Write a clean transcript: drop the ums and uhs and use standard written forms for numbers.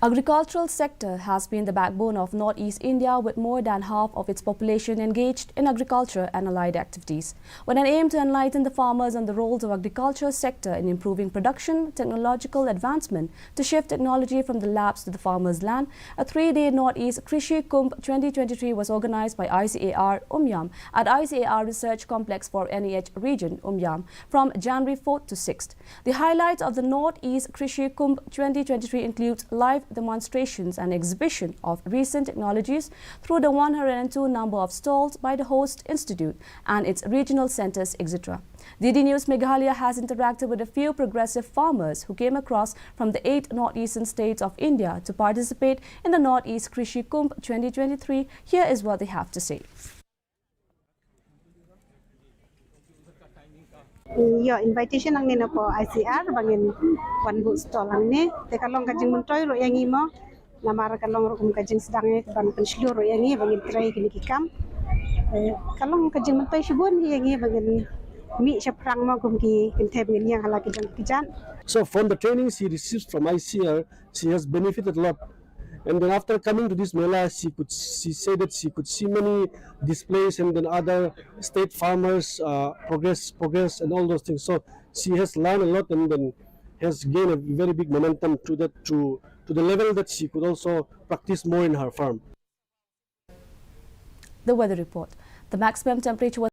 Agricultural sector has been the backbone of Northeast India, with more than half of its population engaged in agriculture and allied activities. With an aim to enlighten the farmers on the roles of agriculture sector in improving production, technological advancement, to shift technology from the labs to the farmer's land, a 3-day Northeast Krishi Kumbha 2023 was organized by ICAR Umyam at ICAR Research Complex for NEH region Umyam from January 4th to 6th. The highlights of the Northeast Krishi Kumbha 2023 includes live demonstrations and exhibition of recent technologies through the 102 number of stalls by the host institute and its regional centers, etc. DD News Meghalaya has interacted with a few progressive farmers who came across from the 8 northeastern states of India to participate in the Northeast Krishi Kumbha 2023. Here is what they have to say. Yo invitation ang nina po ICR bangin one book stall ang ni teka long kajing mentoy ro yang imo namara kalong ro kum kajing sedang ban pensilu ro yang bangin try kini kikam kalong kajing mentoy subun yang bangin mi seprang mo kum ki kintep ngin yang halaki dan kijan. So from the trainings he receives from ICR, she has benefited a lot. And then after coming to this Mela, she said that she could see many displays and then other state farmers progress and all those things. So she has learned a lot and then has gained a very big momentum to the level that she could also practice more in her farm. The weather report. The maximum temperature was